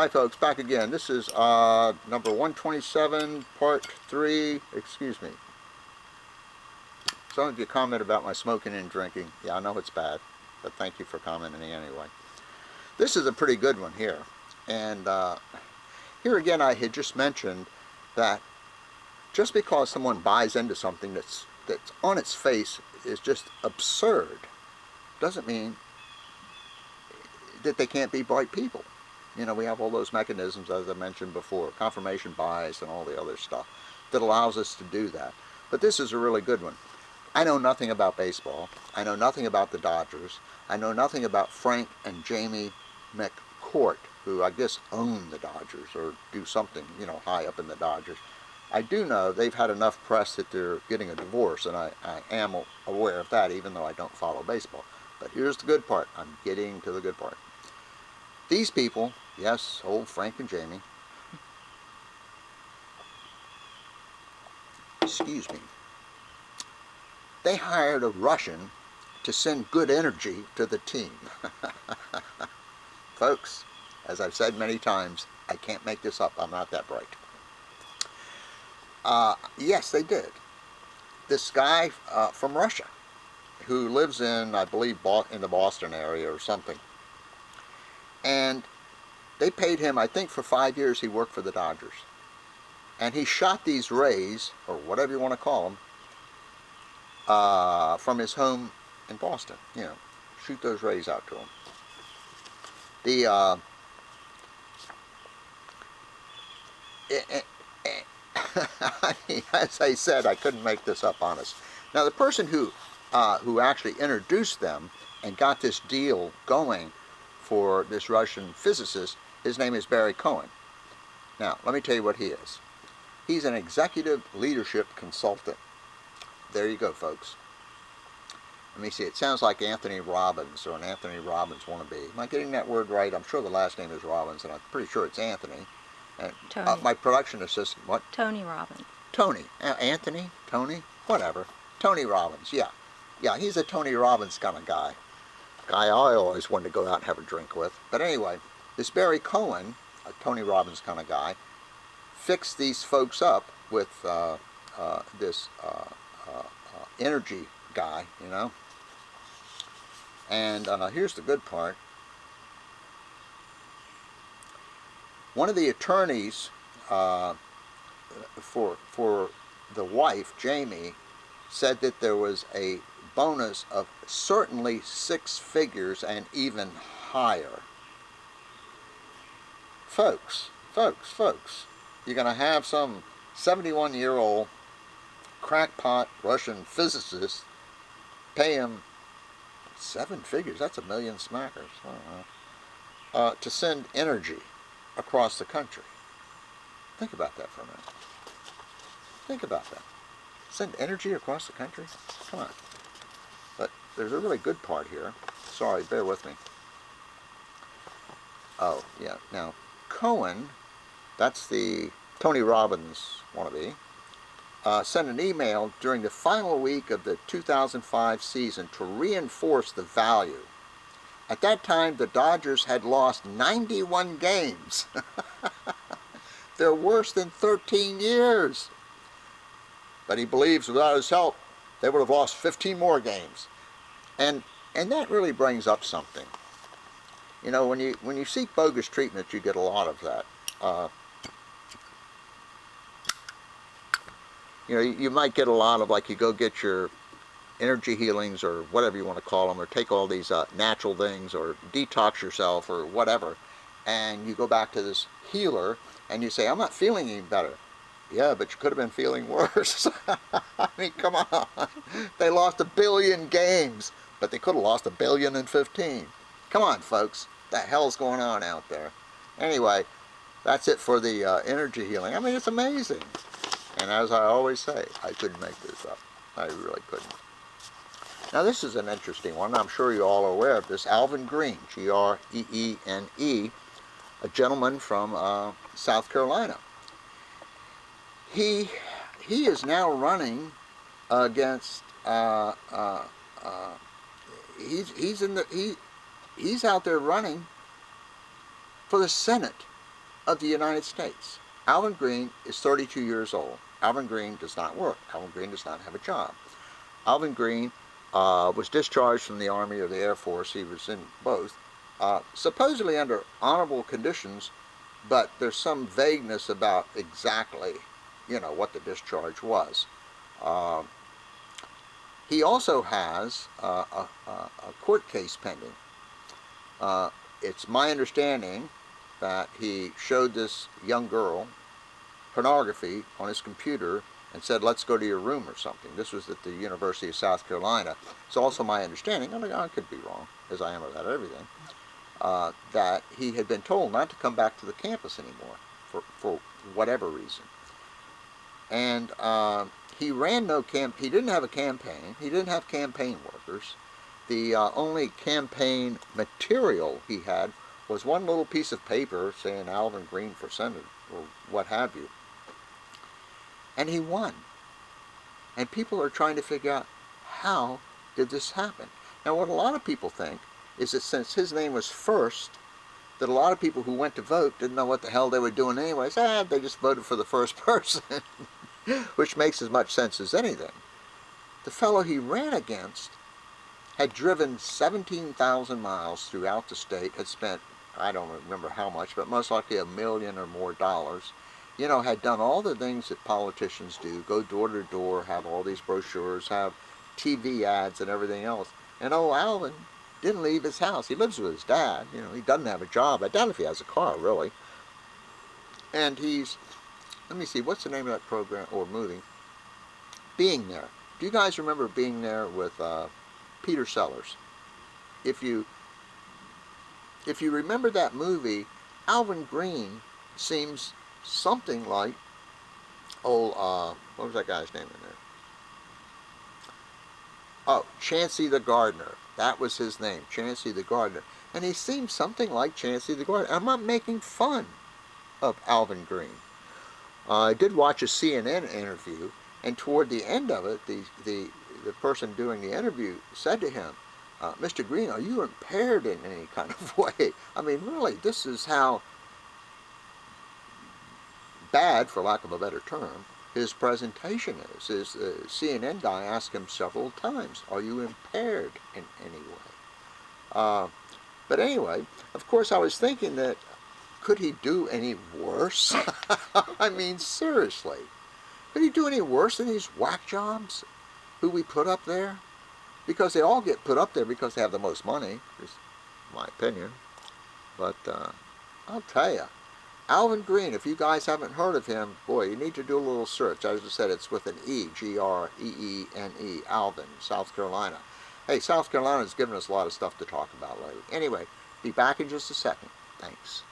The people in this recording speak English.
Hi folks, back again. This is number 127, part 3, excuse me. Some of you comment about my smoking and drinking. Yeah, I know it's bad, but thank you for commenting anyway. This is a pretty good one here. And here again, I had just mentioned that just because someone buys into something that's on its face is just absurd, doesn't mean that they can't be bright people. You know, we have all those mechanisms, as I mentioned before, confirmation bias and all the other stuff that allows us to do that. But this is a really good one. I know nothing about baseball. I know nothing about the Dodgers. I know nothing about Frank and Jamie McCourt, who I guess own the Dodgers or do something, you know, high up in the Dodgers. I do know they've had enough press that they're getting a divorce, and I am aware of that, even though I don't follow baseball. But here's the good part. I'm getting to the good part. These people, yes, old Frank and Jamie, excuse me, they hired a Russian to send good energy to the team. Folks, as I've said many times, I can't make this up. I'm not that bright. Yes, they did. This guy from Russia, who lives in, I believe, in the Boston area or something. And they paid him, I think for 5 years he worked for the Dodgers. And he shot these rays, or whatever you want to call them, from his home in Boston. You know, shoot those rays out to him. The, as I said, I couldn't make this up, honest. Now the person who actually introduced them and got this deal going for this Russian physicist, his name is Barry Cohen. Now, let me tell you what he is. He's an executive leadership consultant. There you go, folks. Let me see, it sounds like Anthony Robbins, or an Anthony Robbins wannabe. Am I getting that word right? I'm sure the last name is Robbins, and I'm pretty sure it's Anthony. And Tony. My production assistant, what? Tony Robbins. Tony. Anthony? Tony? Whatever. Tony Robbins, yeah. Yeah, he's a Tony Robbins kind of guy. Guy I always wanted to go out and have a drink with. But anyway, this Barry Cohen, a Tony Robbins kind of guy, fixed these folks up with this energy guy, you know. And here's the good part. One of the attorneys for the wife, Jamie, said that there was a bonus of certainly 6 figures and even higher. Folks, you're going to have some 71-year-old crackpot Russian physicist pay him 7 figures, that's $1 million smackers, to send energy across the country. Think about that for a minute. Think about that. Send energy across the country? Come on. But there's a really good part here. Sorry, bear with me. Oh, yeah. Now, Cohen, that's the Tony Robbins wannabe, sent an email during the final week of the 2005 season to reinforce the value. At that time, the Dodgers had lost 91 games. They're worse than 13 years. But he believes without his help, they would have lost 15 more games. And that really brings up something. You know, when you seek bogus treatment, you get a lot of that. You know, you might get a lot of, like, you go get your energy healings or whatever you want to call them, or take all these natural things, or detox yourself or whatever, and you go back to this healer and you say, I'm not feeling any better. Yeah, but you could have been feeling worse. I mean, come on. They lost 1 billion games, but they could have lost 1,015,000,000. Come on, folks. What the hell's going on out there? Anyway, that's it for the energy healing. I mean, it's amazing. And as I always say, I couldn't make this up. I really couldn't. Now, this is an interesting one. I'm sure you're all aware of this. Alvin Greene, G-R-E-E-N-E, a gentleman from South Carolina. He is now running against he's out there running for the Senate of the United States. Alvin Greene is 32 years old. Alvin Greene does not work. Alvin Greene does not have a job. Alvin Greene was discharged from the Army or the Air Force. He was in both, supposedly under honorable conditions, but there's some vagueness about exactly, what the discharge was. He also has a court case pending. It's my understanding that he showed this young girl pornography on his computer and said, let's go to your room or something. This was at the University of South Carolina. It's also my understanding, and I could be wrong, as I am about everything, that he had been told not to come back to the campus anymore for whatever reason. And he ran no he didn't have a campaign. He didn't have campaign workers. The only campaign material he had was one little piece of paper saying Alvin Greene for Senate or what have you. And he won. And people are trying to figure out, how did this happen? Now, what a lot of people think is that since his name was first, that a lot of people who went to vote didn't know what the hell they were doing anyways. They just voted for the first person, which makes as much sense as anything. The fellow he ran against had driven 17,000 miles throughout the state, had spent, I don't remember how much, but most likely $1 million or more dollars. Had done all the things that politicians do, go door to door, have all these brochures, have TV ads and everything else. And old Alvin didn't leave his house. He lives with his dad. He doesn't have a job. I doubt if he has a car, really. And he's, let me see, what's the name of that program or movie? Being There. Do you guys remember Being There with Peter Sellers? If you remember that movie, Alvin Greene seems something like what was that guy's name in there? Oh, Chancey the Gardener. That was his name, Chancey the Gardener. And he seems something like Chancey the Gardener. I'm not making fun of Alvin Greene. I did watch a CNN interview, and toward the end of it, the person doing the interview said to him, Mr. Greene, are you impaired in any kind of way? I mean, really, this is how bad, for lack of a better term, his presentation is. The CNN guy asked him several times, are you impaired in any way? But anyway, of course, I was thinking that, could he do any worse? I mean, seriously. Could he do any worse than these whack jobs who we put up there? Because they all get put up there because they have the most money, is my opinion. But I'll tell you, Alvin Greene, if you guys haven't heard of him, boy, you need to do a little search. As I said, it's with an E, G-R-E-E-N-E, Alvin, South Carolina. Hey, South Carolina's given us a lot of stuff to talk about lately. Anyway, be back in just a second. Thanks.